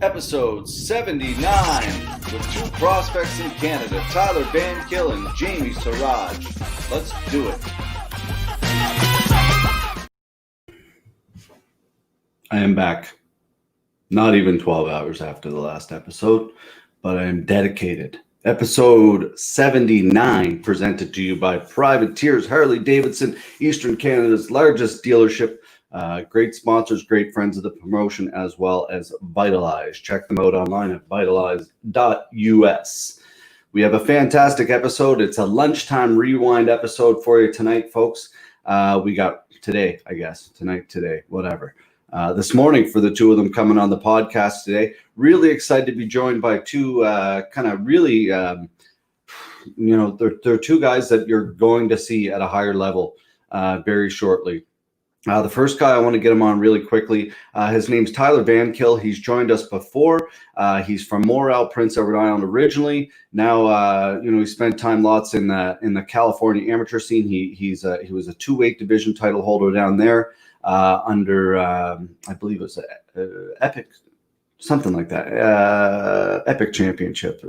Episode 79 with two prospects in Canada, Tyler Vankill and Jamie Siraj. Let's do it. I am back. Not even 12 hours after the last episode, but I am dedicated. Episode 79 presented to you by Privateers Harley Davidson, Eastern Canada's largest dealership. Great sponsors, great friends of the promotion, as well as Vitalize. Check them out online at vitalize.us. We have a fantastic episode. It's a lunchtime rewind episode for you tonight, folks. We got today, I guess. Today, whatever. This morning for the two of them coming on the podcast today. Really excited to be joined by two they're two guys that you're going to see at a higher level very shortly. The first guy, I want to get him on really quickly. His name's Tyler Vankill. He's joined us before. He's from Morel, Prince Edward Island originally. Now, he spent time lots in the California amateur scene. He was a two-weight division title holder down there under, I believe it was Epic, something like that. Epic Championship.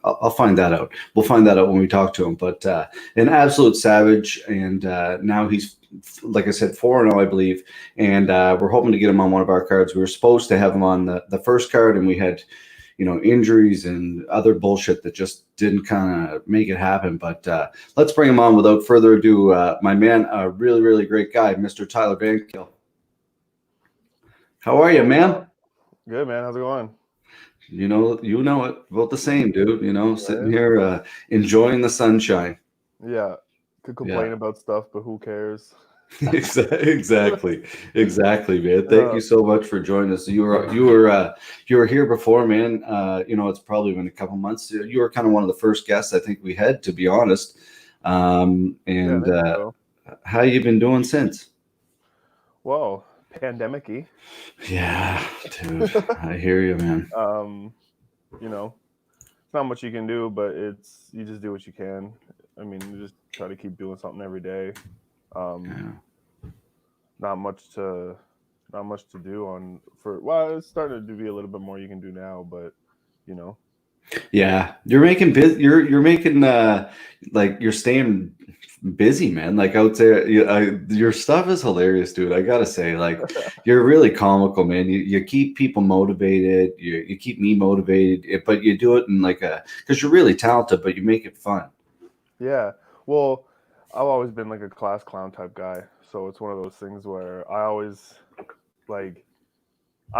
I'll find that out. We'll find that out when we talk to him. But an absolute savage, and now he's, like I said, 4-0, I believe, and we're hoping to get him on one of our cards. We were supposed to have him on the first card, and we had, injuries and other bullshit that just didn't kind of make it happen. But let's bring him on without further ado. My man, a really, really great guy, Mr. Tyler Vankill. How are you, man? Good, man. How's it going? You know it. About the same, dude. Sitting here enjoying the sunshine. Yeah. Could complain about stuff, but who cares? Exactly, man. Thank you so much for joining us. You were here before, man. It's probably been a couple months. You were kind of one of the first guests I think we had, to be honest. How you been doing since? Well, pandemic-y. Yeah, dude. I hear you, man. Not much you can do, but you just do what you can. I mean, you just try to keep doing something every day. Not much to do it's starting to be a little bit more you can do now, but Yeah, you're making you're making you're staying busy, man. Like out there, your stuff is hilarious, dude. I gotta say, you're really comical, man. You keep people motivated. You keep me motivated, but you do it in because you're really talented, but you make it fun. Yeah. Well, I've always been like a class clown type guy. So it's one of those things where I always I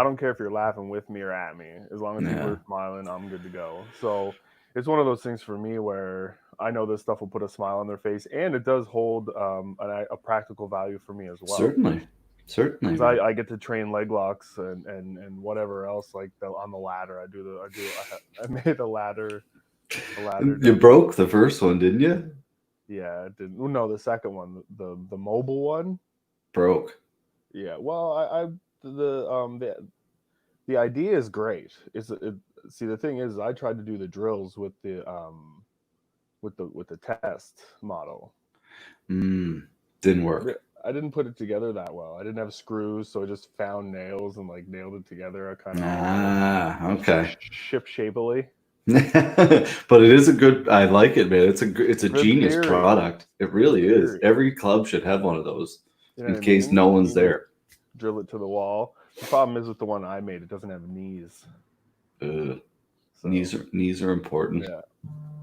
don't care if you're laughing with me or at me. As long as people are smiling, I'm good to go. So it's one of those things for me where I know this stuff will put a smile on their face, and it does hold a practical value for me as well. Certainly. Because I get to train leg locks and whatever else on the ladder. I made a ladder. You broke the first one, didn't you? Yeah, it didn't. No, the second one, the mobile one, broke. Yeah, well, the idea is great. See, the thing is, I tried to do the drills with the test model. Didn't work. I didn't put it together that well. I didn't have screws, so I just found nails and nailed it together. I kind of okay. Ship shapely. But it is I like it, man. It's a genius product. It really is. Every club should have one of those in case no one's there. Drill it to the wall. The problem is with the one I made, it doesn't have knees. Knees are important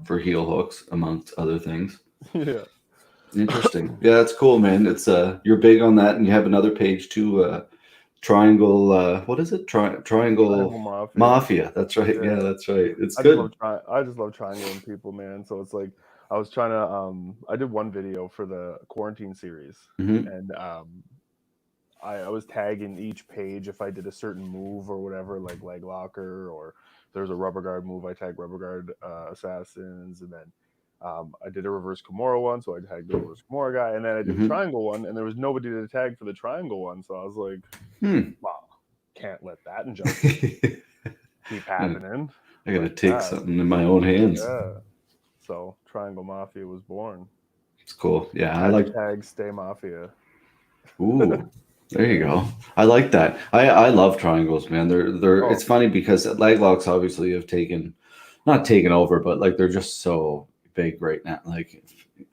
for heel hooks, amongst other things. Yeah. Interesting. Yeah, that's cool, man. It's you're big on that, and you have another page too. Triangle, what is it? Triangle Mafia. That's right. Yeah, that's right. It's good. I just love triangling people, man. So it's I was trying to I did one video for the quarantine series, and I was tagging each page if I did a certain move or whatever, like leg locker, or there's a rubber guard move. I tag rubber guard assassins, and then I did a reverse Kimura one, so I tagged the reverse Kimura guy, and then I did a triangle one, and there was nobody to tag for the triangle one, so I was like, wow, can't let that injustice keep happening. I gotta take something in my own hands. Yeah. So Triangle Mafia was born. It's cool. Yeah, I like tag Stay Mafia. Ooh, There you go. I like that. I love triangles, man. They're Oh, it's funny because leg locks obviously have not taken over, but like they're just so big right now. Like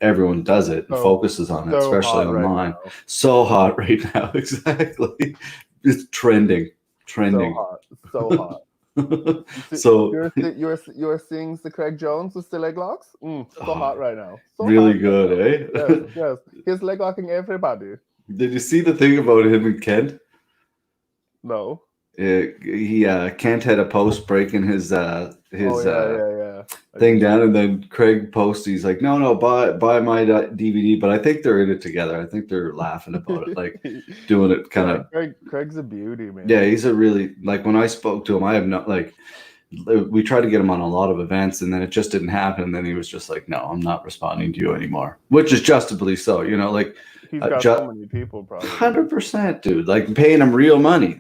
everyone does it and so focuses on it, so especially hot right online. now. So hot right now. Exactly. It's trending. So Trending. hot. So hot. You see, So you're seeing the Craig Jones with the leg locks? So hot right now. So really hot right good, now. Yes, eh? yes. He's leg locking everybody. Did you see the thing about him and Kent? No. Kent had a post breaking Oh his yeah. I thing did see down, and that. then Craig posted, he's like, no, buy my DVD. But I think they're in it together. I think they're laughing about it, like doing it kind Yeah, of. Craig's a beauty, Yeah, man. he's a really, like, when I spoke to him, I have not, like, we tried to get him on a lot of events, and then it just didn't happen. And then he was just like, no, I'm not responding to you anymore, which is justably so, like. He's got so many people, probably. 100%, dude. Like paying him real money,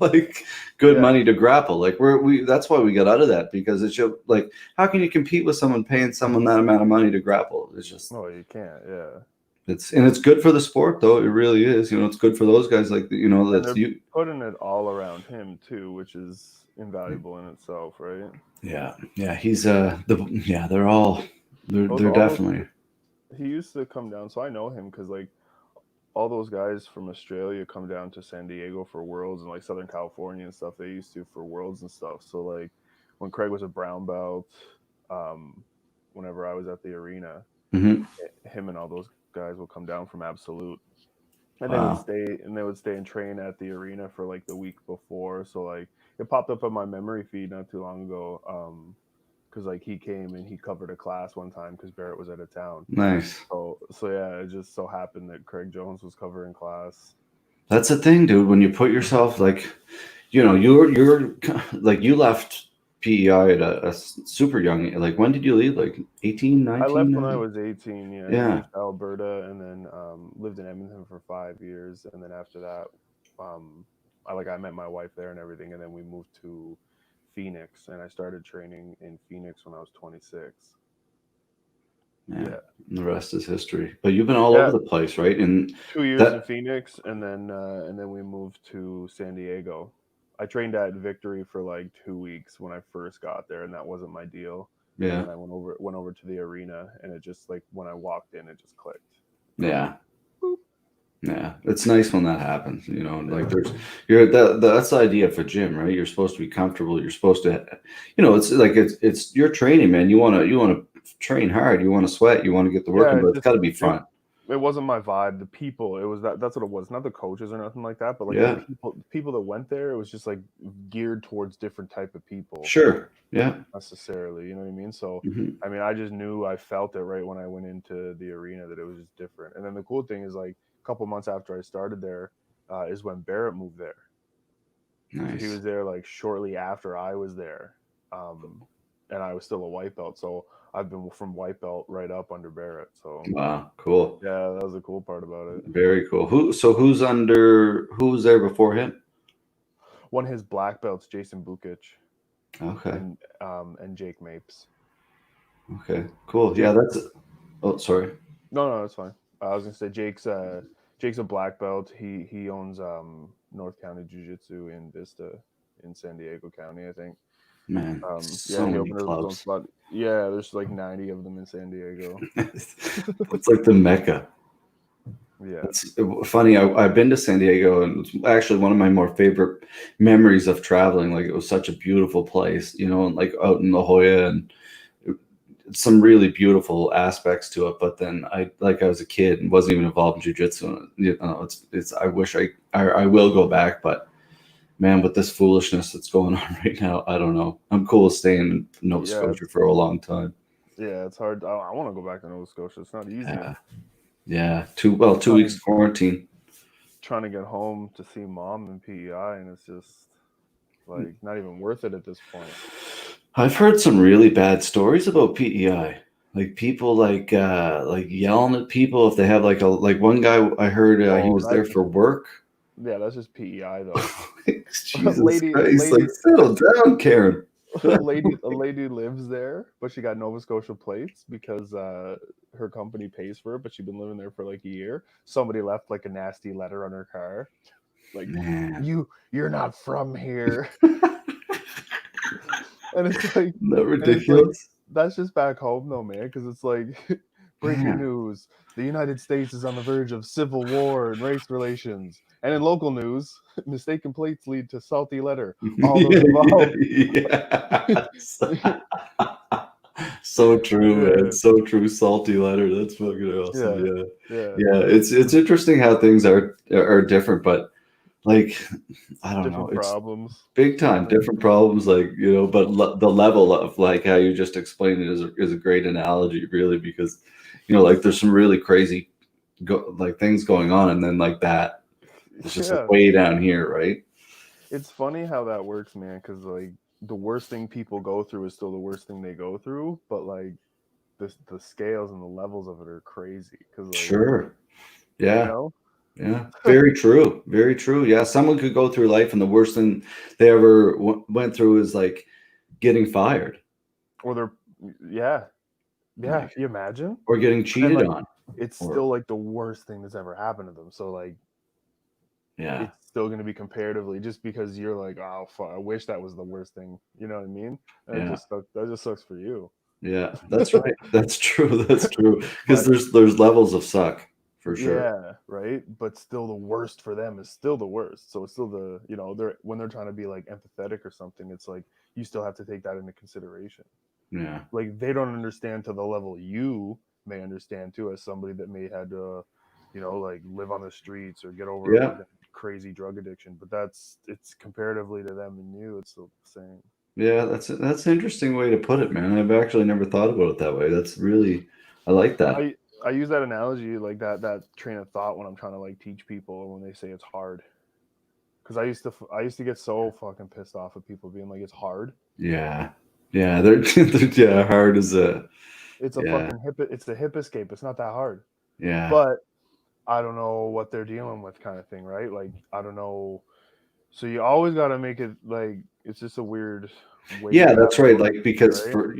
like good Yeah. money to grapple. Like we that's why we got out of that, because it's just like, how can you compete with someone paying someone that amount of money to grapple? It's just No, you can't. Yeah. it's good for the sport though. It really is. It's good for those guys. Like And that's they're you. putting it all around him too, which is invaluable in itself, right? Yeah. He's they're all they're All definitely. he used to come down, so I know him because like all those guys from Australia come down to San Diego for Worlds and like Southern California and stuff. They used to for Worlds and stuff. So like when Craig was a brown belt, um, whenever I was at the arena, Hmm. him and all those guys will come down from Absolute, and Wow. they would stay and train at the arena for like the week before. So like it popped up on my memory feed not too long ago. Because like he came and he covered a class one time because Barrett was out of town. Nice. So yeah, it just so happened that Craig Jones was covering class. That's the thing, dude. When you put yourself, like, you're like, you left PEI at a super young, like, when did you leave? Like 18, I 19, left when I 19? was 18. Yeah, I Yeah. moved to Alberta and then lived in Edmonton for 5 years, and then after that, um, I met my wife there and everything, and then we moved to Phoenix, and I started training in Phoenix when I was 26. Yeah. Yeah, And the rest is history. But you've been all over yeah, the place, right? And 2 years in that, Phoenix, and then we moved to San Diego. I trained at Victory for like 2 weeks when I first got there, and that wasn't my deal. And yeah, then I went over to the arena, and it just like when I walked in, it just clicked. I was like, yeah, boop. yeah. It's nice when that happens, like Yeah, that's the idea for gym, right? You're supposed to be comfortable. You're supposed to, it's like, it's your training, man. You want to train hard. You want to sweat. You want to get the work yeah. in, but it's got to be fun. It wasn't my vibe. The people, it was that's what it was. Not the coaches or nothing like that, but like Yeah, the people that went there, it was just like geared towards different type of people sure. Yeah. necessarily. You know what I mean? So, Hmm. I mean, I just knew I felt it right when I went into the arena that it was just different. And then the cool thing is like a couple months after I started there, is when Barrett moved there. So he Nice. was there like shortly after I was there, um, and I was still a white belt. So I've been from white belt right up under Barrett. So Wow. Cool. yeah, that was the cool part about it. Very cool. Who's there before him? One of his black belts, Jason Bukic, Okay. and Jake Mapes. Okay. Cool. Yeah, Jake, oh, sorry. no, that's fine. I was gonna say Jake's a black belt. He owns North County Jiu Jitsu in Vista in San Diego County, I think. Man, Yeah, so he many opened up his own clubs. spot. Yeah, there's like 90 of them in San Diego. It's like the Mecca. Yeah. It's funny. I've been to San Diego, and it's actually one of my more favorite memories of traveling. Like, it was such a beautiful place, and like out in La Jolla, and some really beautiful aspects to it. But then I was a kid and wasn't even involved in jiu-jitsu. It's I wish I will go back, but man, with this foolishness that's going on right now, I don't know. I'm cool with staying in Nova Yeah, Scotia for a long time. yeah, it's hard. I want to go back to Nova Scotia. It's not easy. Yeah. Yeah. 2 weeks Trying quarantine. trying to get home to see mom and PEI, and it's just like not even worth it at this point. I've heard some really bad stories about PEI. Like people like yelling at people if they have like one guy I heard, he Oh, was there for work. yeah, that's just PEI though. Jesus lady, Christ! Like, lady, settle down, Karen. a lady lives there, but she got Nova Scotia plates because her company pays for it, but she's been living there for like a year. Somebody left like a nasty letter on her car, like Man, you're not from here. And it's like, isn't that and it's like, ridiculous? that's just back home though, man, because it's like, breaking Man. news: the United States is on the verge of civil war and race relations. And in local news, mistaken plates lead to salty letter. All those involved. Yes. So true, man. Yeah, So true. Salty letter. That's fucking awesome. yeah, Yeah. yeah. Yeah. It's interesting how things are different, but like I don't know. Different It's problems. big time different problems, like but the level of like how you just explained it is a great analogy, really, because like there's some really crazy like things going on, and then like that it's just like Yeah, way down here, right? it's funny how that works, man, because like the worst thing people go through is still the worst thing they go through, but like the scales and the levels of it are crazy. Because like, Sure. you Yeah. know, Yeah, very true. Very true. Yeah, someone could go through life and the worst thing they ever went through is like getting fired, or they're, yeah, yeah. like, You imagine? or getting But then cheated like on, it's or still like the worst thing that's ever happened to them. So like yeah, it's still going to be comparatively, just because you're like, oh fuck, I wish that was the worst thing. You know what I mean? And it yeah, just sucks. That just sucks for you. yeah. That's right. That's true. That's true. Because But there's levels of suck for sure. yeah, right. But still, the worst for them is still the worst. So it's still the, they're, when they're trying to be like empathetic or something, it's like you still have to take that into consideration. Yeah, Like they don't understand to the level you may understand too, as somebody that may had to, like live on the streets or get over a yeah, fucking crazy drug addiction. But it's comparatively to them and you, it's still the same. yeah. That's an interesting way to put it, man. I've actually never thought about it that way. That's really, I like that. I use that analogy, like that train of thought, when I'm trying to like teach people when they say it's hard. Because I used to get so fucking pissed off at people being like it's hard. Yeah, yeah. They're yeah. Hard as a It's a yeah, fucking it's a hip escape. It's not that hard. yeah. But I don't know what they're dealing with, kind of thing, right? Like I don't know. So you always got to make it like it's just a weird way Yeah, you got that's to right. approach Like it, because right? for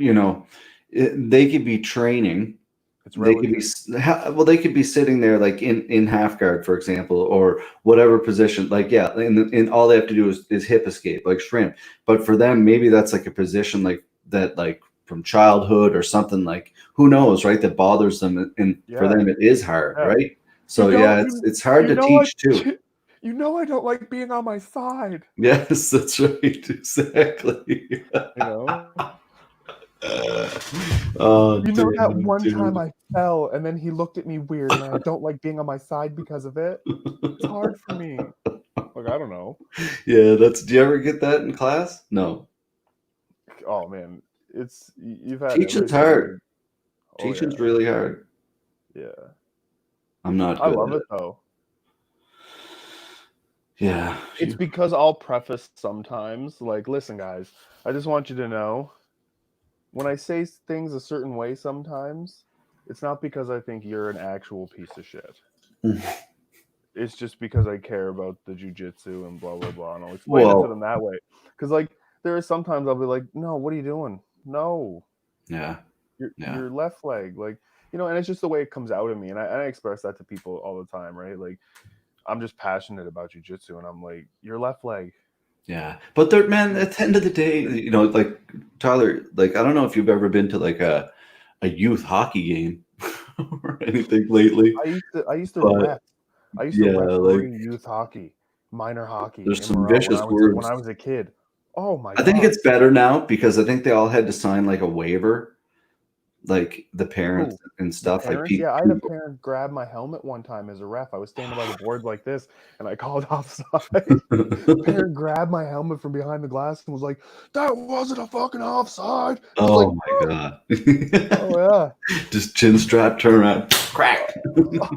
they could be training. It's They could be relative. well. They could be sitting there like in half guard, for example, or whatever position. Like yeah, and all they have to do is hip escape, like shrimp. But for them, maybe that's like a position like that, like from childhood or something. Like who knows, right? That bothers them, and for Yeah, them, it is hard, yeah. right? You So know, yeah, you it's hard you to know I teach too. I don't like being on my side. Yes, that's right. Exactly. You know, Oh you know that damn, one time dude. I fell and then he looked at me weird and I don't like being on my side because of it. It's hard for me. Like I don't know. Yeah, that's. Do you ever get that in class? No. Oh man, you've had Teaching's everything. hard. Like, oh Teaching's yeah, really hard. yeah. I'm not I good love at it it. though. Yeah. It's because I'll preface sometimes, like, listen, guys, I just want you to know when I say things a certain way sometimes, it's not because I think you're an actual piece of shit. It's just because I care about the jujitsu and blah blah blah, and I'll explain it to them Well, that way. Because like there are sometimes I'll be like, no, what are you doing? No, yeah, your yeah, your left leg, like and it's just the way it comes out of me, and I express that to people all the time, right? Like I'm just passionate about jujitsu, and I'm like, your left leg. yeah. But there, man, at the end of the day, like Tyler, like I don't know if you've ever been to like a youth hockey game or anything lately, I used to but ref. I used to yeah, like referee youth hockey, minor hockey there's in some Morel vicious when words. I was a kid. Oh my I think god. it's better now because I think they all had to sign like a waiver, like the parents Who? and The stuff, like parents? Yeah, I had a people. parent grab my helmet one time as a ref. I was standing by the board like this, and I called offside. Parent grabbed my helmet from behind the glass and was like, "That wasn't a fucking offside." I was like, Oh my god. "Oh yeah, Just chin strap, turn around, crack.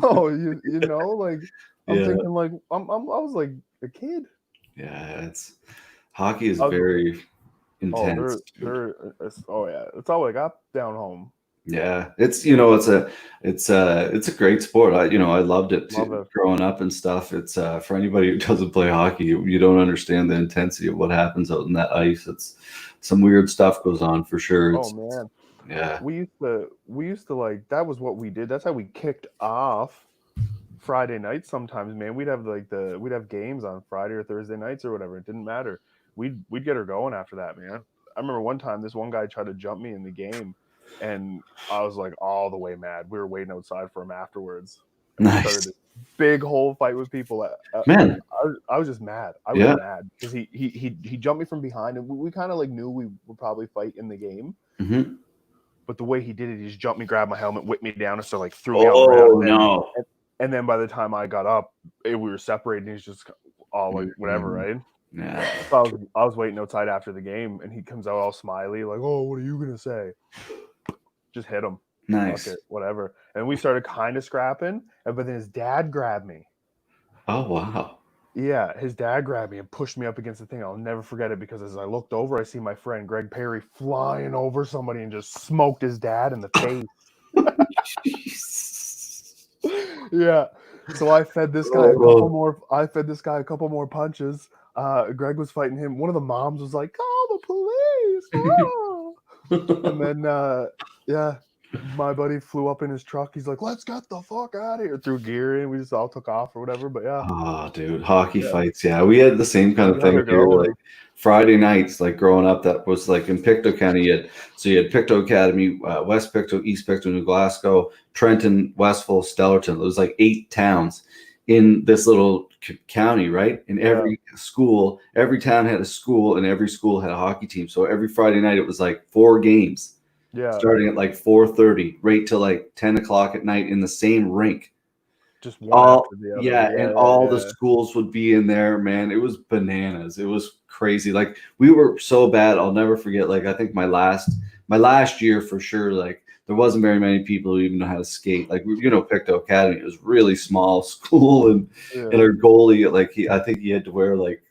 oh like I'm Yeah, thinking like I was like a kid. yeah. It's hockey is I was, very oh, intense, dude. oh yeah, that's all I got down home. Yeah, it's a great sport. I loved it Love too, it. growing up and stuff. It's for anybody who doesn't play hockey, you don't understand the intensity of what happens out in that ice. It's some weird stuff goes on for sure. Oh man, Yeah. we used to like that was what we did. That's how we kicked off Friday nights. Sometimes, man, we'd have games on Friday or Thursday nights or whatever. It didn't matter. We'd get her going after that, man. I remember one time this one guy tried to jump me in the game, and I was like all the way mad. We were waiting outside for him afterwards. And we started Nice. this big whole fight with people. Man. I was just mad. I was mad because he jumped me from behind, and we kind of like knew we would probably fight in the game. Mm-hmm. But the way he did it, he just jumped me, grabbed my helmet, whipped me down, and so like threw me out. Oh no! And then by the time I got up, we were separated. And he's just all like whatever, right? Yeah. So I was waiting outside after the game, and he comes out all smiley, like, "Oh, what are you gonna say?" Just hit him. Nice. Fuck it, whatever. And we started kind of scrapping, but then his dad grabbed me. Oh wow. Yeah, his dad grabbed me and pushed me up against the thing. I'll never forget it because as I looked over, I see my friend Greg Perry flying over somebody and just smoked his dad in the face. Yeah. So I fed this guy a couple more punches. Greg was fighting him. One of the moms was like, "Call the police!" Oh. And then, yeah, my buddy flew up in his truck. He's like, "Let's get the fuck out of here!" Threw gear in. We just all took off or whatever. But yeah. Oh, dude, hockey fights. Yeah, we had the same kind of thing here. Like Friday nights, like growing up, that was like in Pictou County. You had Pictou Academy, West Pictou, East Pictou, New Glasgow, Trenton, Westville, Stellarton. It was like 8 towns in this little county, right? And every school, every town had a school, and every school had a hockey team. So every Friday night, it was like 4 games. Yeah. Starting at like 4:30, right till like 10 o'clock at night in the same rink. Just one after the other. Yeah, and all the schools would be in there, man. It was bananas. It was crazy. Like we were so bad. I'll never forget. Like I think my last year for sure. Like there wasn't very many people who even know how to skate. Like Pictou Academy, it was really small school, and our goalie, like I think he had to wear like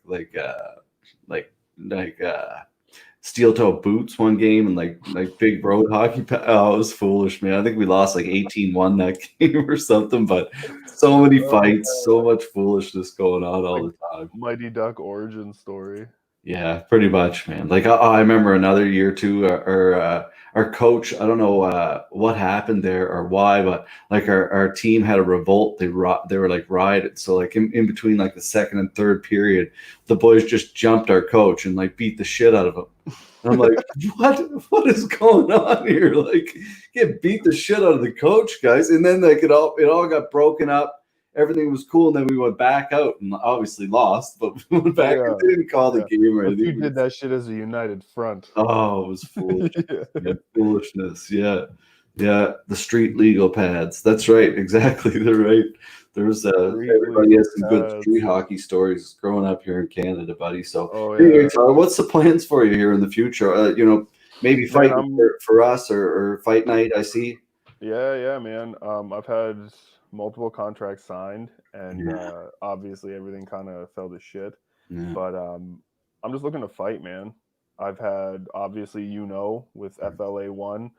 steel toe boots one game and like big road hockey. Oh, it was foolish, man. I think we lost like 18-1 that game or something, but so many fights, so much foolishness going on all the time. Mighty Duck origin story. Yeah, pretty much, man. Like I remember another year too, our coach, I don't know what happened there or why, but like our team had a revolt. They were like rioted. So like in between like the second and third period, the boys just jumped our coach and like beat the shit out of him. And I'm like, what is going on here? Like, get beat the shit out of the coach, guys. And then like it all got broken up. Everything was cool, and then we went back out and obviously lost, but we went back and didn't call the game or anything. You did that shit as a united front. Oh, it was foolish. Foolishness. Yeah. The street legal pads. That's right. Exactly. They're right. There's everybody has some good street hockey stories growing up here in Canada, buddy. So anyway, Tyler, what's the plans for you here in the future? Maybe fighting for us or fight night, I see. Yeah, man. I've had multiple contracts signed, and obviously everything kind of fell to shit. Yeah. But I'm just looking to fight, man. I've had obviously with FLA1,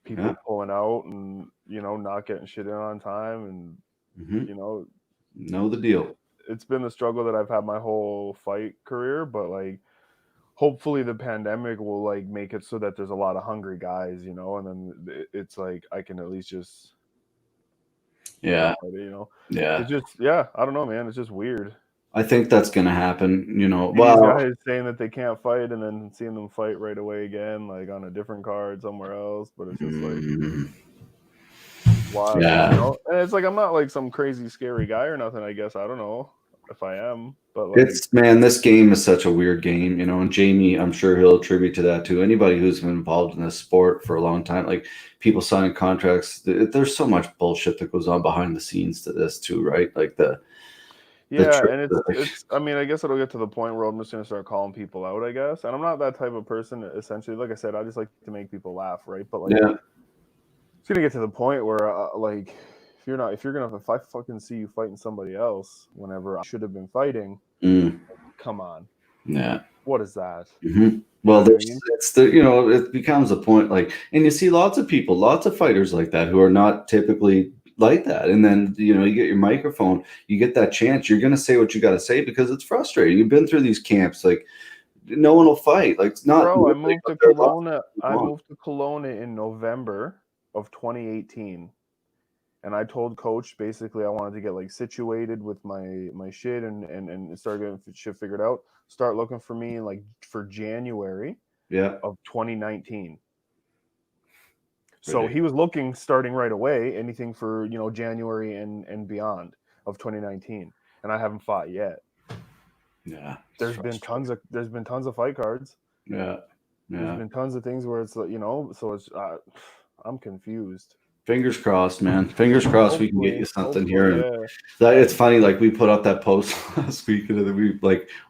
people pulling out and not getting shit in on time, and know the deal. It's been the struggle that I've had my whole fight career, but like hopefully the pandemic will like make it so that there's a lot of hungry guys, and then it's like I can at least just it's just I don't know, man, it's just weird. I think that's gonna happen, These guys saying that they can't fight and then seeing them fight right away again, like on a different card somewhere else, but it's just like why? And it's like I'm not like some crazy scary guy or nothing, I guess. I don't know if I am, but like this game is such a weird game, and Jamie, I'm sure he'll attribute to that too. Anybody who's been involved in this sport for a long time, like people signing contracts, there's so much bullshit that goes on behind the scenes to this too, right? Like and it's I mean, I guess it'll get to the point where I'm just gonna start calling people out, I guess. And I'm not that type of person, essentially. Like I said, I just like to make people laugh, right? But like it's gonna get to the point where like if I fucking see you fighting somebody else whenever I should have been fighting, come on. Yeah. What is that? Mm-hmm. Well, it becomes a point like, and you see lots of fighters like that who are not typically like that. And then, you get your microphone, you get that chance, you're going to say what you got to say because it's frustrating. You've been through these camps, like no one will fight. Like, it's not. Bro, I like, moved to they're lost. Kelowna. I moved to Kelowna in November of 2018. And I told coach basically I wanted to get like situated with my shit and start getting shit figured out. Start looking for me like for January of 2019. So he was looking starting right away, anything for January and beyond of 2019. And I haven't fought yet. Yeah. There's been tons of fight cards. Yeah. There's been tons of things where it's so it's I'm confused. Fingers crossed, man. Fingers crossed we can get you something here. Yeah. It's funny, like we put up that post last week, and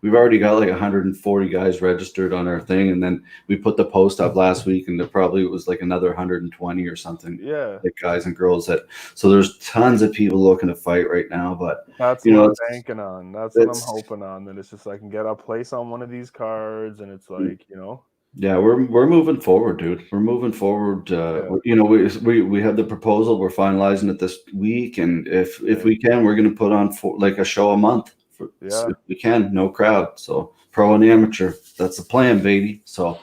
we've already got like 140 guys registered on our thing, and then we put the post up last week, and there probably was like another 120 or something. Yeah, like guys and girls so there's tons of people looking to fight right now, but that's what I'm banking on. That's what I'm hoping on. That it's just I can get a place on one of these cards, and it's like Yeah, we're moving forward, dude. We're moving forward. We have the proposal. We're finalizing it this week, and if we can, we're going to put on like a show a month. If we can, no crowd. So pro and amateur. That's the plan, baby. So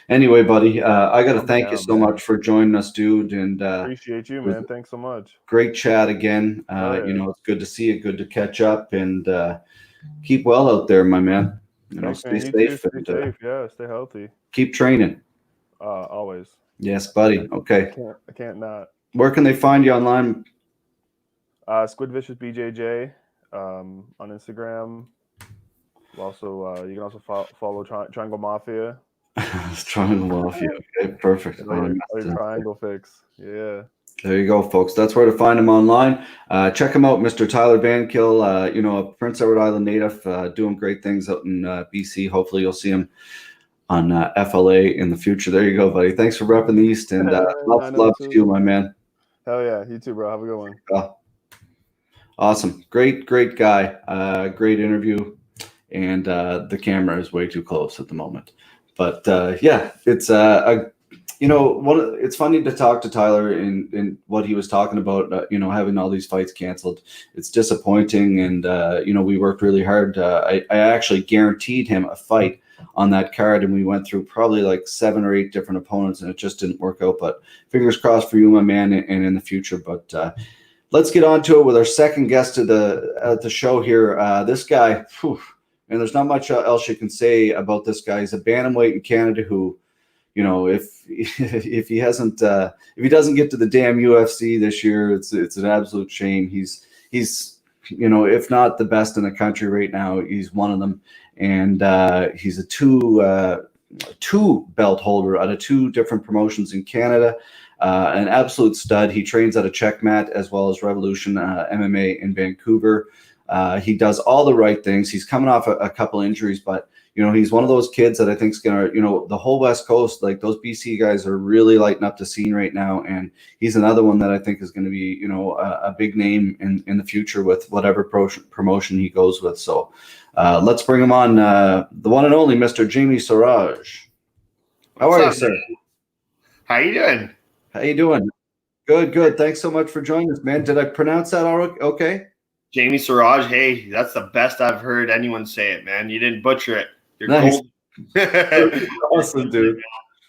anyway, buddy, I got to thank you so much for joining us, dude. And appreciate you, man. Thanks so much. Great chat again. It's good to see you. Good to catch up, and keep well out there, my man. Stay safe. Stay safe. Yeah, stay healthy. Keep training. Always. Yes, buddy. Okay. I can't not. Where can they find you online? Squid Vicious BJJ on Instagram. Also, you can also follow Triangle Mafia. Triangle Mafia. Okay, perfect. Triangle fix. Yeah. There you go, folks. That's where to find him online. Check him out, Mr. Tyler Vankill. A Prince Edward Island native, doing great things out in BC. Hopefully, you'll see him on FLA in the future. There you go, buddy. Thanks for repping the East, and love to you, my man. Hell yeah, you too, bro. Have a good one. Awesome, great guy. Great interview, and the camera is way too close at the moment. But it's it's funny to talk to Tyler in what he was talking about. Having all these fights canceled. It's disappointing, and we worked really hard. I actually guaranteed him a fight on that card, and we went through probably like 7 or 8 different opponents, and it just didn't work out. But fingers crossed for you, my man, and in the future. But let's get on to it with our second guest at the show here. This guy, and there's not much else you can say about this guy. He's a bantamweight in Canada who, if he doesn't get to the damn UFC this year, it's an absolute shame. He's if not the best in the country right now, he's one of them. And he's a two belt holder out of 2 different promotions in Canada. An absolute stud. He trains at a Checkmat as well as Revolution MMA in Vancouver. He does all the right things. He's coming off a couple injuries, but he's one of those kids that I think is gonna, the whole West Coast, like those BC guys are really lighting up the scene right now, and he's another one that I think is going to be, a big name in the future with whatever promotion he goes with. So let's bring him on, the one and only Mr. Jamie Siraj. How are you, sir? How you doing? How you doing? Good. Thanks so much for joining us, man. Did I pronounce that all okay? Jamie Siraj. Hey, that's the best I've heard anyone say it, man. You didn't butcher it. You're nice. Gold. Awesome, dude.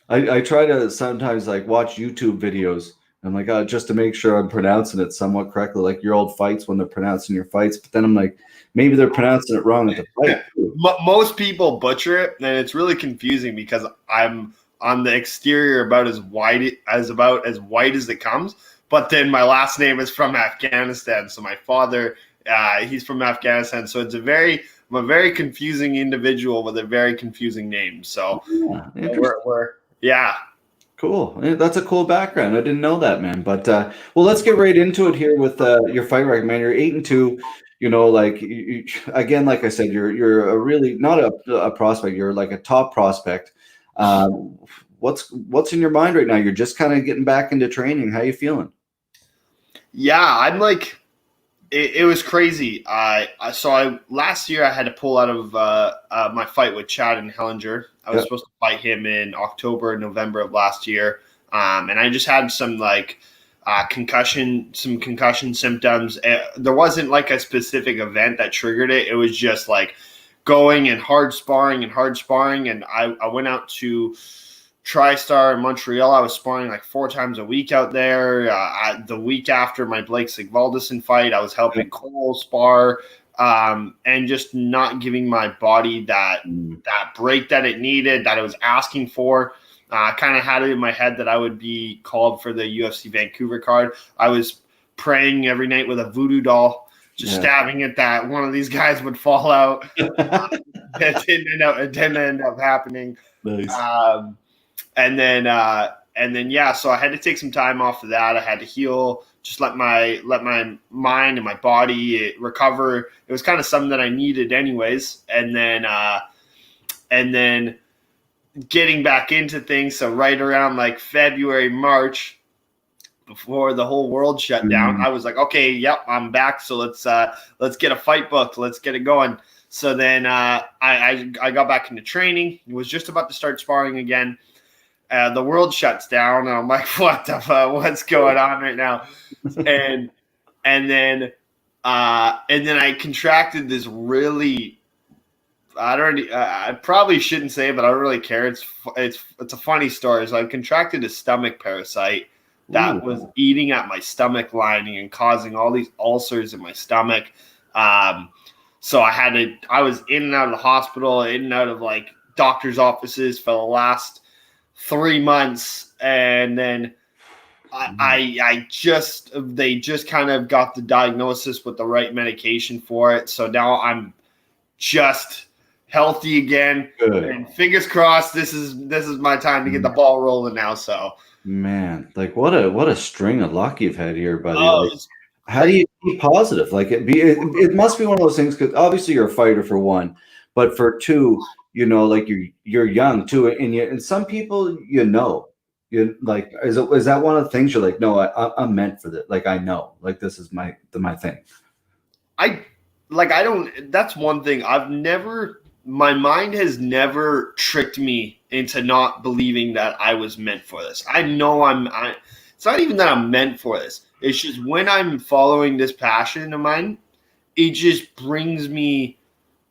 I try to sometimes watch YouTube videos. I'm like, just to make sure I'm pronouncing it somewhat correctly, like your old fights when they're pronouncing your fights. But then I'm like, maybe they're pronouncing it wrong at the fight. Most people butcher it, and it's really confusing because I'm on the exterior about as white as it comes. But then my last name is from Afghanistan, so my father, he's from Afghanistan. So I'm a very confusing individual with a very confusing name. So Cool. That's a cool background. I didn't know that, man. But let's get right into it here with your fight record, man. You're 8-2. Again, like I said, you're a really not a prospect. You're like a top prospect. What's in your mind right now? You're just kind of getting back into training. How you feeling? Yeah, I'm like, it was crazy. Last year I had to pull out of my fight with Chad and Hellinger. I was supposed to fight him in October, November of last year, and I just had some concussion symptoms. There wasn't like a specific event that triggered it. It was just like going and hard sparring. And I went out to TriStar in Montreal. I was sparring like 4 times a week out there. The week after my Blake Sigvaldason fight, I was helping Cole spar, and just not giving my body that break that it needed, that it was asking for. I kind of had it in my head that I would be called for the UFC Vancouver card. I was praying every night with a voodoo doll, just stabbing at that one of these guys would fall out. It didn't end up happening. Nice. And then, so I had to take some time off of that. I had to heal, just let my mind and my body recover. It was kind of something that I needed anyways. And then getting back into things. So right around like February, March, before the whole world shut down, I was like, okay, yep, I'm back. So let's get a fight booked. Let's get it going. So then I got back into training. Was just about to start sparring again. The world shuts down, and I'm like, what the fuck? What's going on right now? And then I contracted this really. I probably shouldn't say it, but I don't really care. It's a funny story. So I contracted a stomach parasite that was eating at my stomach lining and causing all these ulcers in my stomach. So I was in and out of the hospital, in and out of like doctor's offices for the last 3 months. And then they just kind of got the diagnosis with the right medication for it. So now I'm just healthy again. Good. And fingers crossed, this is my time to get the ball rolling now. So man, like what a string of luck you've had here, buddy. Like, how do you keep positive? Like it must be one of those things, because obviously you're a fighter for one, but for two, like you're young too, and some people, you like, is that one of the things you're like, no, I'm meant for this. Like I know, like this is my thing. That's one thing my mind has never tricked me into not believing that I was meant for this. I know it's not even that I'm meant for this. It's just when I'm following this passion of mine, it just brings me,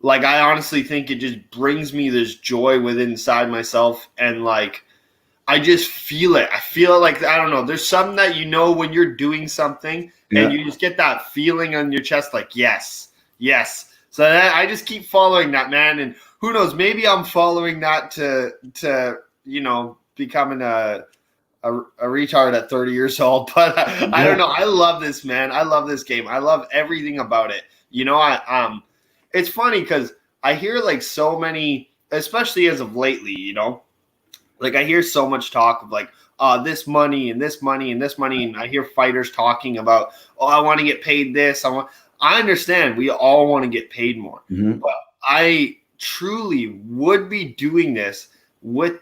like, I honestly think it just brings me this joy within inside myself. And like, I just feel it. I feel like, I don't know, there's something that, when you're doing something and you just get that feeling on your chest, like, yes. So I just keep following that, man. And who knows, maybe I'm following that to becoming a retard at 30 years old. But I don't know. I love this, man. I love this game. I love everything about it. It's funny because I hear like so many, especially as of lately, like I hear so much talk of like, this money and this money and this money. And I hear fighters talking about, I want to get paid this. I understand we all want to get paid more, but I truly would be doing this with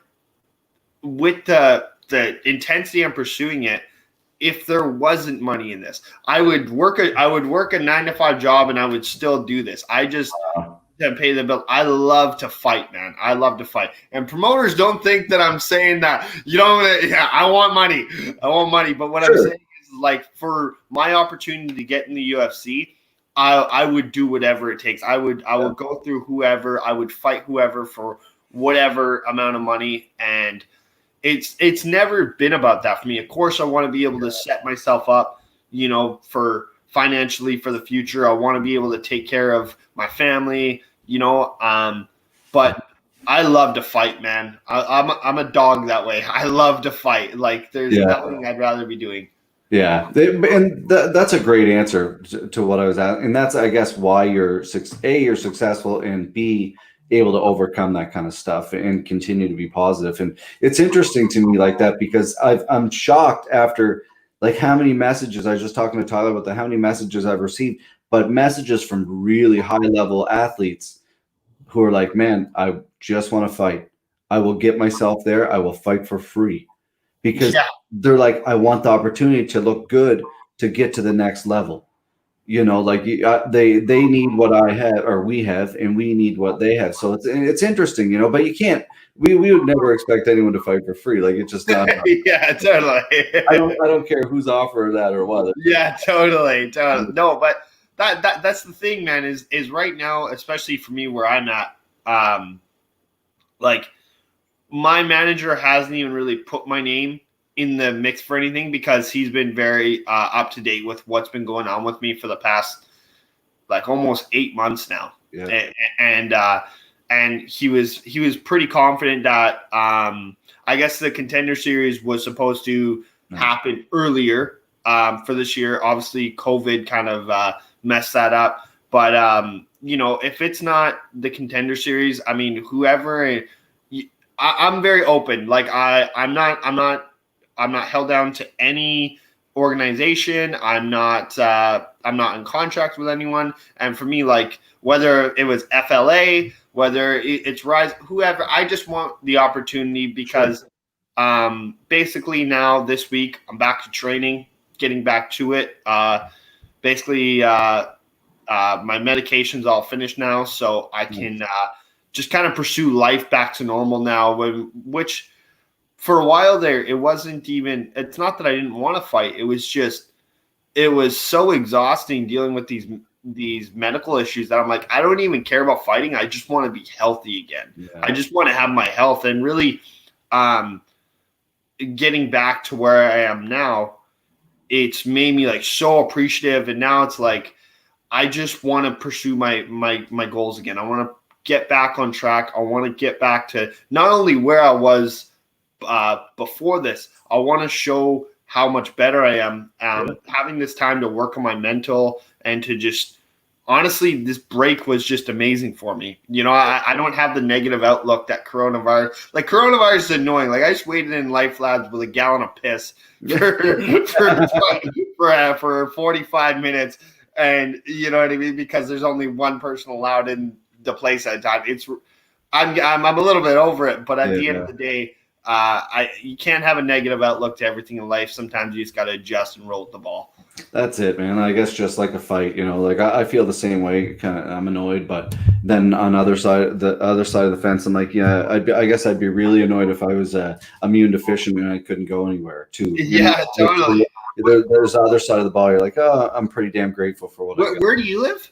the intensity I'm pursuing it. If there wasn't money in this, I would work a 9-to-5 job and I would still do this. I just to pay the bill. I love to fight, man. I love to fight. And promoters don't think that I'm saying that, I want money. But what I'm saying is, like, for my opportunity to get in the UFC, I would do whatever it takes. I would go through whoever. I would fight whoever for whatever amount of money. And it's never been about that for me. Of course, I want to be able to set myself up, for financially for the future. I want to be able to take care of my family, but I love to fight, man. I'm a dog that way. I love to fight. Like there's nothing I'd rather be doing. Yeah, and that's a great answer to what I was at, and that's, I guess, why you're successful, and B, able to overcome that kind of stuff and continue to be positive. And it's interesting to me like that, because I'm shocked after like how many messages, I was just talking to Tyler about how many messages I've received, but messages from really high level athletes who are like, man, I just want to fight. I will get myself there. I will fight for free. Because they're like, I want the opportunity to look good to get to the next level. Like they need what I have, or we have, and we need what they have. So it's interesting, but you can't. We would never expect anyone to fight for free. Like it's just not. Yeah, totally. I don't care who's offering that or what. Yeah, totally. No, that's the thing, man, is right now, especially for me where I'm at, like my manager hasn't even really put my name in the mix for anything because he's been very up to date with what's been going on with me for the past like almost 8 months now. Yeah. And he was pretty confident that I guess the Contender Series was supposed to happen earlier for this year. Obviously, COVID kind of messed that up. But if it's not the Contender Series, I mean, whoever, I'm very open. Like I'm not held down to any organization. I'm not in contract with anyone. And for me, like whether it was FLA, whether it's Rise, whoever, I just want the opportunity because basically now this week I'm back to training, getting back to it. Basically, my medication's all finished now, so I can just kind of pursue life back to normal now, which for a while there, it wasn't even, it's not that I didn't want to fight. It was just, it was so exhausting dealing with these medical issues that I'm like, I don't even care about fighting. I just want to be healthy again. Yeah. I just want to have my health, and really getting back to where I am now, it's made me like so appreciative. And now it's like, I just want to pursue my goals again. I want to get back on track. I want to get back to not only where I was before this, I want to show how much better I am. Having this time to work on my mental and to just, honestly, this break was just amazing for me. I don't have the negative outlook that coronavirus is annoying. Like I just waited in Life Labs with a gallon of piss for 45 minutes. And you know what I mean? Because there's only one person allowed in the place at a time. I'm a little bit over it, but at the end of the day, you can't have a negative outlook to everything in life. Sometimes you just got to adjust and roll with the ball. That's it, man. I guess just like a fight, like I feel the same way. I'm annoyed, but then on the other side of the fence, I'm like, yeah, I guess I'd be really annoyed if I was immune deficient and I couldn't go anywhere too. Yeah, totally. There's the other side of the ball. You're like, oh, I'm pretty damn grateful for what I got. Where do you live?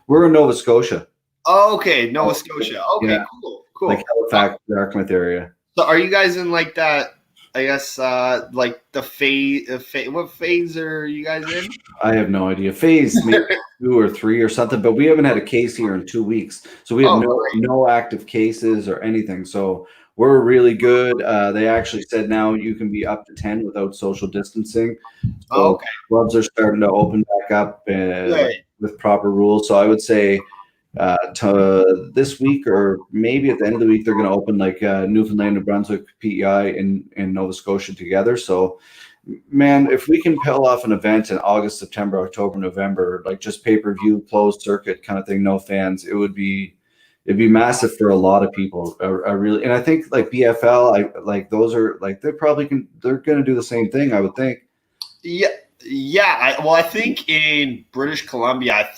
We're in Nova Scotia. Oh, okay, Nova Scotia. Okay, yeah. Cool. Like Halifax, Dartmouth area. So are you guys in like that, I guess, like the phase, what phase are you guys in? I have no idea. Phase maybe 2 or 3 or something, but we haven't had a case here in 2 weeks. So we have no active cases or anything. So we're really good. They actually said now you can be up to 10 without social distancing. So clubs are starting to open back up with proper rules. So I would say to this week or maybe at the end of the week, they're going to open like Newfoundland, New Brunswick, PEI, and Nova Scotia together. So, man, if we can pull off an event in August, September, October, November, like just pay-per-view, closed circuit kind of thing, no fans, it'd be massive for a lot of people. I really, and I think like BFL, those are like they're going to do the same thing, I would think. Yeah. I think in British Columbia,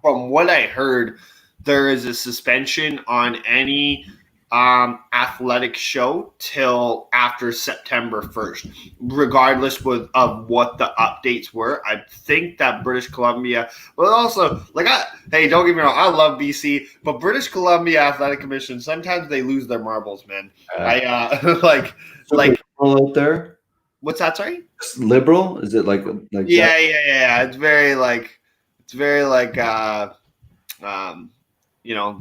from what I heard, there is a suspension on any athletic show till after September 1st, regardless of what the updates were. I think that British Columbia, but also, hey, don't get me wrong, I love BC, but British Columbia Athletic Commission, sometimes they lose their marbles, man. Liberal out there? What's that, sorry? Liberal? Is it like yeah. It's very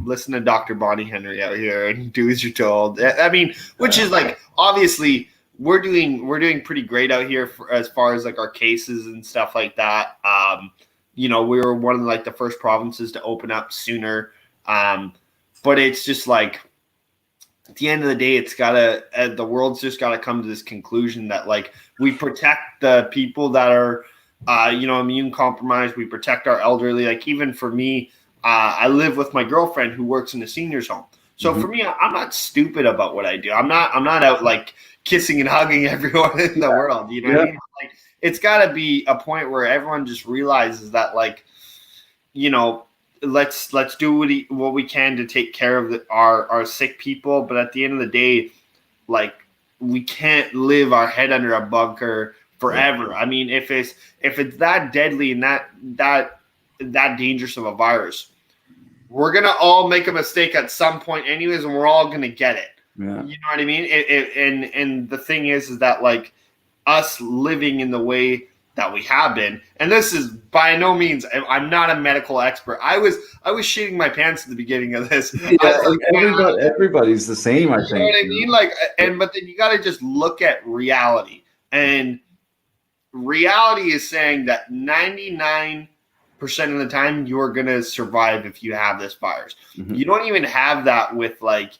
listen to Dr. Bonnie Henry out here and do as you're told. I mean, which is like, obviously we're doing pretty great out here as far as like our cases and stuff like that. We were one of like the first provinces to open up sooner. But it's just like, at the end of the day, the world's just gotta come to this conclusion that like we protect the people that are immune compromised. We protect our elderly. Like even for me, I live with my girlfriend who works in a seniors home. So for me, I'm not stupid about what I do. I'm not out like kissing and hugging everyone in the world. You know what I mean? Like it's got to be a point where everyone just realizes that like, let's do what we can to take care of our sick people. But at the end of the day, like we can't live our head under a bunker forever. I mean, if it's that deadly and that that dangerous of a virus. We're going to all make a mistake at some point anyways, and we're all going to get it. Yeah. You know what I mean? And the thing is that, like, us living in the way that we have been, and this is by no means, I'm not a medical expert. I was shitting my pants at the beginning of this. Yeah, everybody's the same, I think. You know what I mean? Like, but then you got to just look at reality, and reality is saying that 99% of the time you're going to survive if you have this virus. Mm-hmm. You don't even have that with what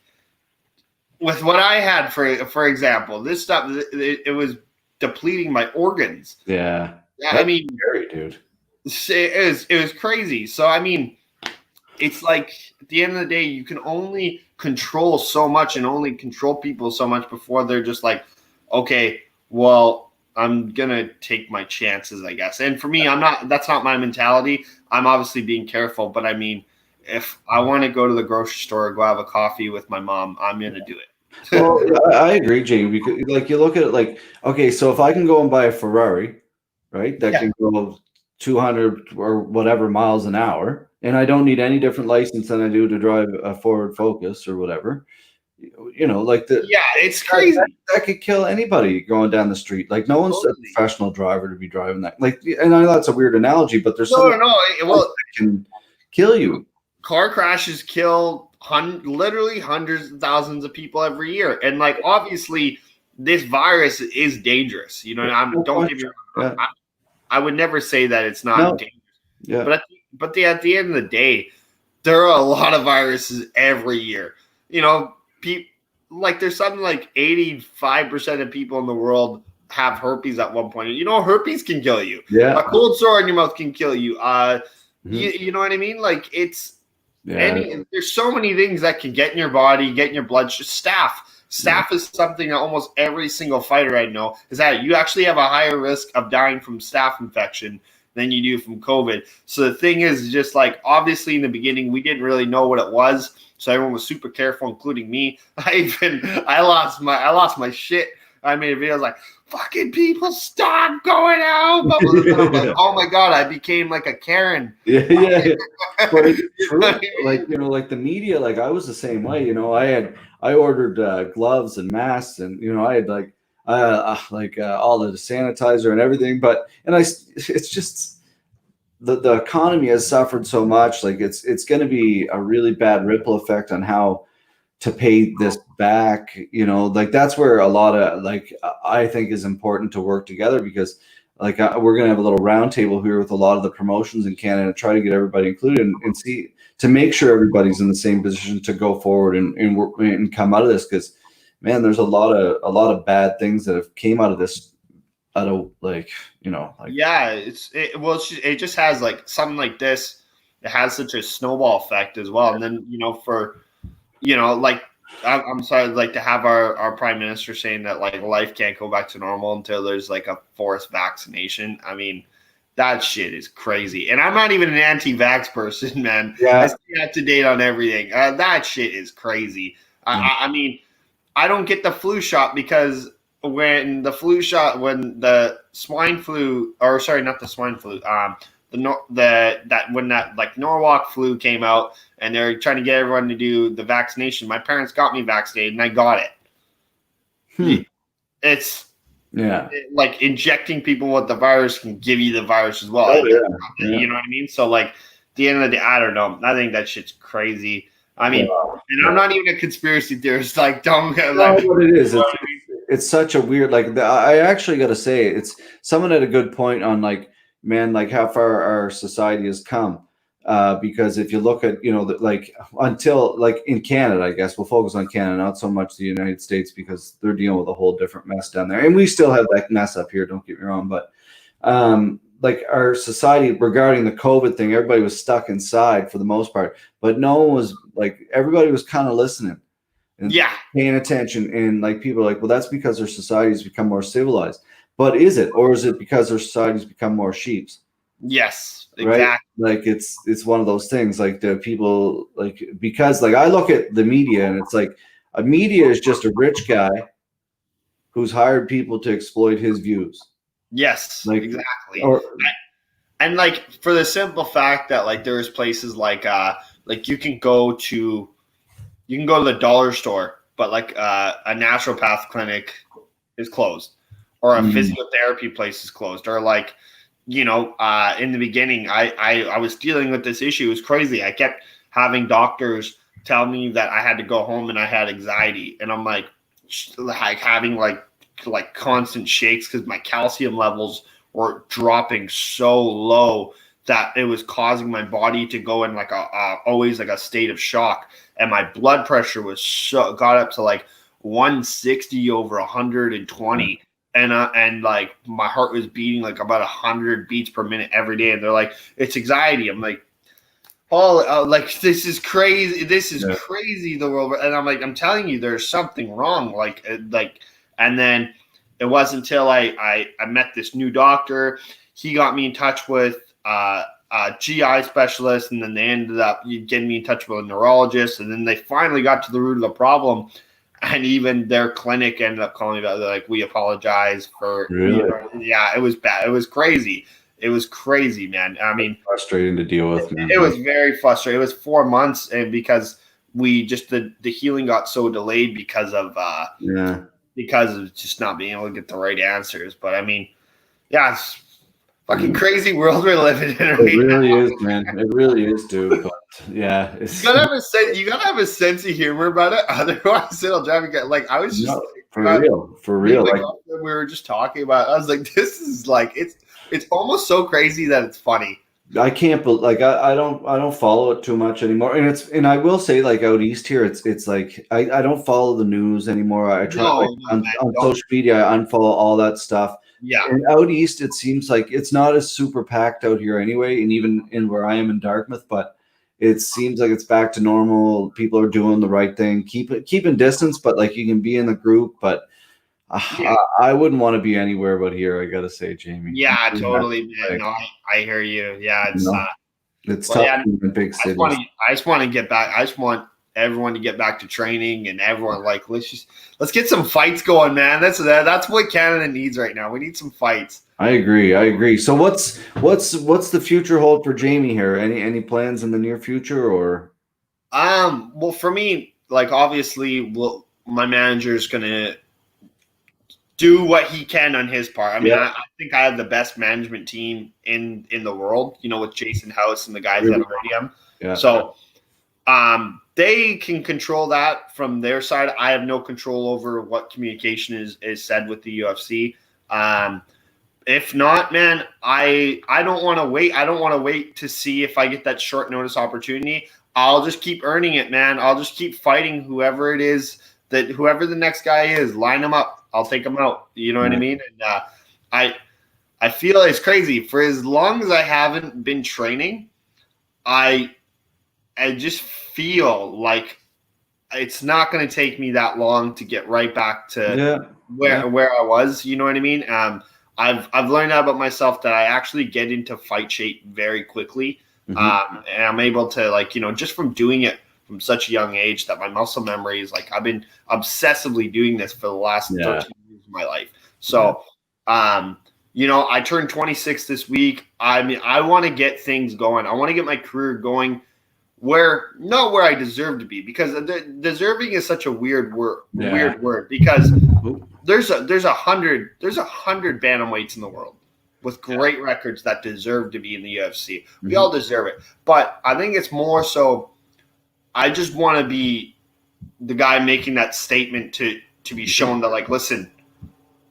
I had, for example. This stuff, it was depleting my organs. Yeah. I mean, scary, dude. It was crazy. So, I mean, it's like at the end of the day, you can only control so much and only control people so much before they're just like, okay, well, I'm going to take my chances, I guess. And for me, that's not my mentality. I'm obviously being careful, but I mean, if I want to go to the grocery store or go have a coffee with my mom, I'm going to do it. Well, I agree, Jamie, because like you look at it like, okay, so if I can go and buy a Ferrari, right, that can go 200 or whatever miles an hour, and I don't need any different license than I do to drive a Ford Focus or whatever, you know, like it's crazy. That could kill anybody going down the street. Like, no one's a professional driver to be driving that. Like, and I know that's a weird analogy, but there's well, that can kill you. Car crashes kill literally hundreds of thousands of people every year, and like obviously this virus is dangerous. You know, don't get me wrong. I would never say that it's not dangerous. Yeah. But at the end of the day, there are a lot of viruses every year. You know, like there's something like 85% of people in the world have herpes at one point. You know, herpes can kill you. Yeah. A cold sore in your mouth can kill you. You know what I mean? Like there's so many things that can get in your body, get in your blood. Staph is something that almost every single fighter I know is that you actually have a higher risk of dying from staph infection than you do from COVID. So the thing is just like, obviously in the beginning, we didn't really know what it was. So everyone was super careful, including me. I lost my shit. I made a video like, fucking people, stop going out. I'm like, oh my God, I became like a Karen. Yeah. But it's true. Like, you know, like the media, like I was the same way. You know, I ordered gloves and masks, and you know, I had all the sanitizer and everything. It's just the economy has suffered so much. Like it's going to be a really bad ripple effect on how to pay this back, you know, like that's where a lot of like I think is important to work together, because like we're gonna have a little roundtable here with a lot of the promotions in Canada, try to get everybody included and see to make sure everybody's in the same position to go forward and work and come out of this, because man, there's a lot of bad things that have came out of this. Out of like, you know, like it just has like something like this. It has such a snowball effect as well, and then like I'm sorry, like to have our prime minister saying that like life can't go back to normal until there's like a forced vaccination. I mean, that shit is crazy. And I'm not even an anti-vax person, man. Yeah. I stay up to date on everything. That shit is crazy. I mean, I don't get the flu shot because when the swine flu, or sorry, not the swine flu, when that like Norwalk flu came out and they're trying to get everyone to do the vaccination, my parents got me vaccinated and I got it. It's like injecting people with the virus can give you the virus as well. Oh, yeah. You know what I mean? So like at the end of the day, I don't know. I think that shit's crazy. I mean, and I'm not even a conspiracy theorist. Like, don't like what it is. It's such a weird, like I actually got to say, it's someone had a good point on like, man, like how far our society has come. Because if you look at, you know, like until like in Canada, I guess we'll focus on Canada, not so much the United States, because they're dealing with a whole different mess down there. And we still have that mess up here, don't get me wrong. But like our society regarding the COVID thing, everybody was stuck inside for the most part, but no one was like, everybody was kind of listening and paying attention. And like people are like, well, that's because our society's become more civilized. But is it, or is it because our society's become more sheeps? Yes, exactly. Right? Like it's one of those things. Like the people, like, because like I look at the media and it's like a media is just a rich guy who's hired people to exploit his views. Yes, like, exactly. And like for the simple fact that like there's places like you can go to the dollar store, but like a naturopath clinic is closed, or a physiotherapy place is closed, or like, you know, in the beginning, I was dealing with this issue. It was crazy. I kept having doctors tell me that I had to go home and I had anxiety, and I'm like having like constant shakes because my calcium levels were dropping so low that it was causing my body to go in like always like a state of shock, and my blood pressure was got up to like 160 over 120. And like my heart was beating like about 100 beats per minute every day. And they're like, it's anxiety. I'm like, oh, like this is crazy. This is crazy. The world. And I'm like, I'm telling you, there's something wrong. Like, and then it wasn't until I met this new doctor. He got me in touch with a GI specialist, and then they ended up getting me in touch with a neurologist. And then they finally got to the root of the problem. And even their clinic ended up calling me back. They're like, we apologize for, it was bad. It was crazy. It was crazy, man. I mean, frustrating to deal with, man. It was very frustrating. It was 4 months, and because we just, the healing got so delayed because of just not being able to get the right answers. But I mean, yeah, it's fucking crazy world we're living in right now. It really is, man. It really is, dude. But yeah, you gotta have a sense of humor about it. Otherwise, it'll drive you. Like I was just for real. Like we were just talking about. I was like, this is like it's almost so crazy that it's funny. I can't, but like I don't follow it too much anymore. And I will say, like out east here, it's like I don't follow the news anymore. I try on social media, I unfollow all that stuff. Yeah. And out east, it seems like it's not as super packed out here anyway, and even in where I am in Dartmouth, but it seems like it's back to normal. People are doing the right thing, keeping distance, but like you can be in the group. But I wouldn't want to be anywhere but here. I gotta say, Jamie. Yeah, totally, man. Like, no, I hear you. Yeah, it's tough in big cities. I just want to get back. I just want everyone to get back to training, and everyone like let's get some fights going, man. That's what Canada needs right now. We need some fights. I agree. So what's the future hold for Jamie here? Any plans in the near future, or? Well, for me, like obviously, my manager's gonna do what he can on his part. I mean, I think I have the best management team in the world. You know, with Jason House and the guys at Iridium. Yeah. So, they can control that from their side. I have no control over what communication is said with the UFC. If not, man, I don't want to wait. I don't want to wait to see if I get that short notice opportunity. I'll just keep earning it, man. I'll just keep fighting whoever it is whoever the next guy is, line them up. I'll take them out. You know what I mean? And I feel it's crazy. For as long as I haven't been training, I just feel like it's not going to take me that long to get right back to where I was. You know what I mean? I've learned out about myself that I actually get into fight shape very quickly. And I'm able to, like, you know, just from doing it from such a young age, that my muscle memory is like, I've been obsessively doing this for the last 13 years of my life. So, you know, I turned 26 this week. I mean, I want to get things going. I want to get my career going not where I deserve to be, because deserving is such a weird word, because there's 100 bantamweights in the world with great records that deserve to be in the UFC. We all deserve it. But I think it's more so, I just want to be the guy making that statement to be shown that, like, listen,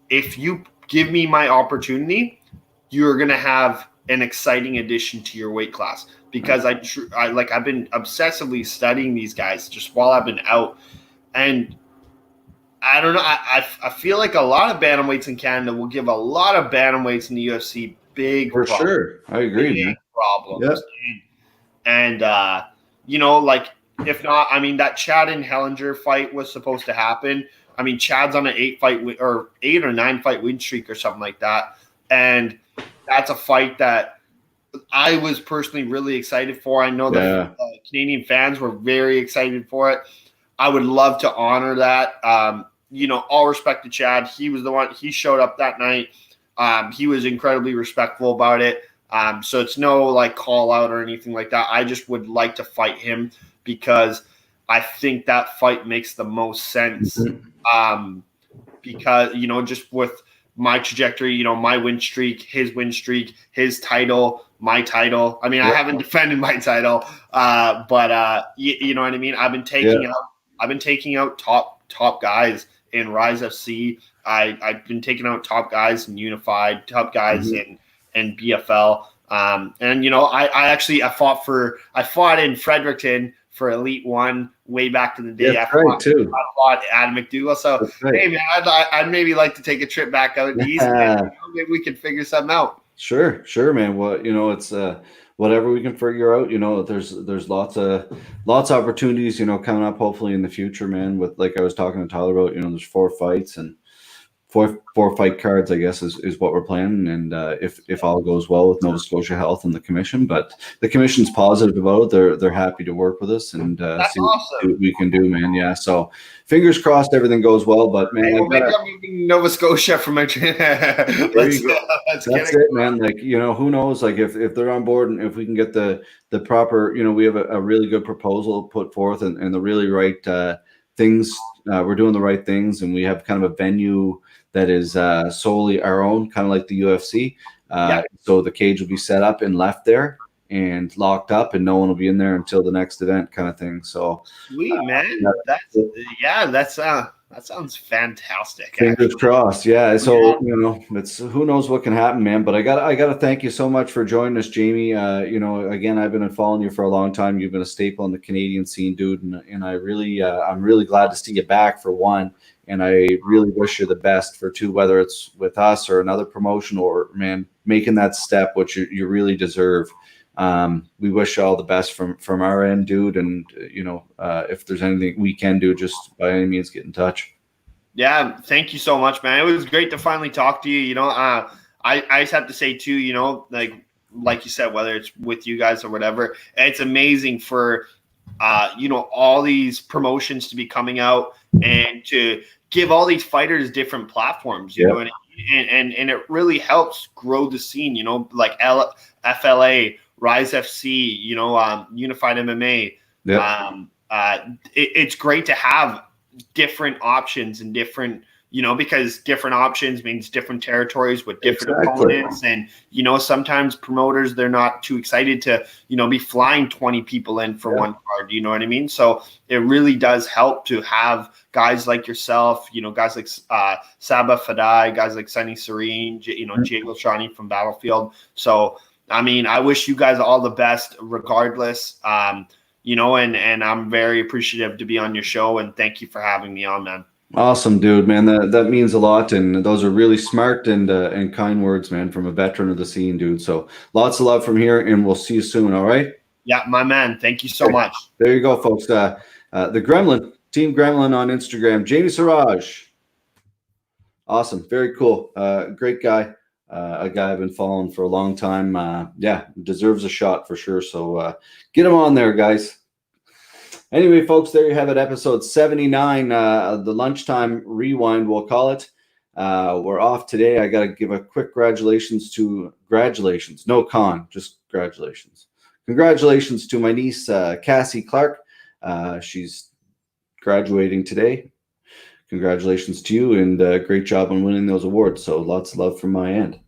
if you give me my opportunity, you're going to have an exciting addition to your weight class. Because I've been obsessively studying these guys just while I've been out. And I don't know, I feel like a lot of bantamweights in Canada will give a lot of bantamweights in the UFC big problems. Sure. I agree, man. Problems. Yeah. And you know, like, if not, I mean, that Chad and Hellinger fight was supposed to happen. I mean, Chad's on an 8 or 9 fight win streak or something like that. And that's a fight that I was personally really excited for. I know that Canadian fans were very excited for it. I would love to honor that. You know, all respect to Chad. He was the one. He showed up that night. He was incredibly respectful about it. So it's no like call out or anything like that. I just would like to fight him because I think that fight makes the most sense. Because, just with my trajectory, my win streak, his win streak, his title, my title. I mean, I haven't defended my title, but you know what I mean? I've been taking out top guys in Rise FC. I've been taking out top guys in Unified, top guys in BFL. And I fought in Fredericton for Elite One way back in the day. Yeah, I fought Adam McDougall. So hey man, I'd maybe like to take a trip back out east. And, maybe we can figure something out. Sure, man. Well, it's whatever we can figure out. There's lots of opportunities, coming up hopefully in the future, man. With like I was talking to Tyler about, there's 4 fights and four fight cards, I guess, is what we're planning. And if all goes well with Nova Scotia Health and the commission, but the commission's positive about it. They're happy to work with us and see what we can do, man. Yeah. So fingers crossed everything goes well. But man, maybe I'm moving Nova Scotia from my That's it, man. Like, who knows? Like if they're on board and if we can get the proper, we have a really good proposal put forth and the really right things. We're doing the right things, and we have kind of a venue that is solely our own, kind of like the UFC. So the cage will be set up and left there and locked up, and no one will be in there until the next event, kind of thing. So sweet, man. That sounds fantastic. Fingers crossed. Yeah. So it's who knows what can happen, man. But I gotta thank you so much for joining us, Jamie. Again, I've been following you for a long time. You've been a staple in the Canadian scene, dude, and I really, I'm really glad to see you back for one. And I really wish you the best for two, whether it's with us or another promotion or, man, making that step, which you really deserve. We wish you all the best from our end, dude. And, if there's anything we can do, just by any means, get in touch. Yeah. Thank you so much, man. It was great to finally talk to you. I just have to say too, like you said, whether it's with you guys or whatever, it's amazing for, all these promotions to be coming out and to give all these fighters different platforms, you know, and it really helps grow the scene, like FLA, Rise FC, Unified MMA. It's great to have different options and different, because different options means different territories with different opponents. And, sometimes promoters, they're not too excited to, be flying 20 people in for one card. You know what I mean? So it really does help to have guys like yourself, guys like Saba Fadai, guys like Sunny Serene, Diego Shani from Battlefield. So, I mean, I wish you guys all the best regardless, and I'm very appreciative to be on your show, and thank you for having me on, man. Awesome, dude, man. That means a lot, and those are really smart and kind words, man, from a veteran of the scene, dude. So lots of love from here, and we'll see you soon. All right? Yeah, my man. Thank you so much. There you go, folks. The Gremlin, Team Gremlin on Instagram, Jamie Siraj. Awesome, very cool. Great guy. A guy I've been following for a long time. Deserves a shot for sure. So get him on there, guys. Anyway, folks, there you have it. Episode 79, the lunchtime rewind, we'll call it. We're off today. I got to give a quick congratulations, no con, just congratulations. Congratulations to my niece, Cassie Clark. She's graduating today. Congratulations to you, and great job on winning those awards. So lots of love from my end.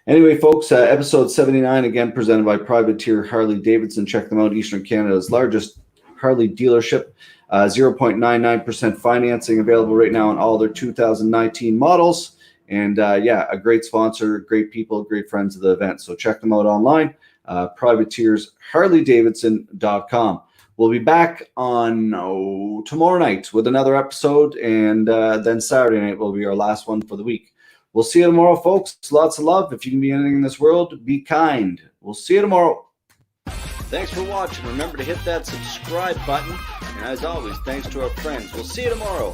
Anyway, folks, episode 79, again, presented by Privateer Harley Davidson. Check them out, Eastern Canada's largest Harley dealership. 0.99% financing available right now on all their 2019 models. And a great sponsor, great people, great friends of the event. So check them out online, privateersharleydavidson.com. We'll be back on tomorrow night with another episode, and then Saturday night will be our last one for the week. We'll see you tomorrow, folks. Lots of love. If you can be anything in this world, be kind. We'll see you tomorrow. Thanks for watching. Remember to hit that subscribe button. And as always, thanks to our friends. We'll see you tomorrow.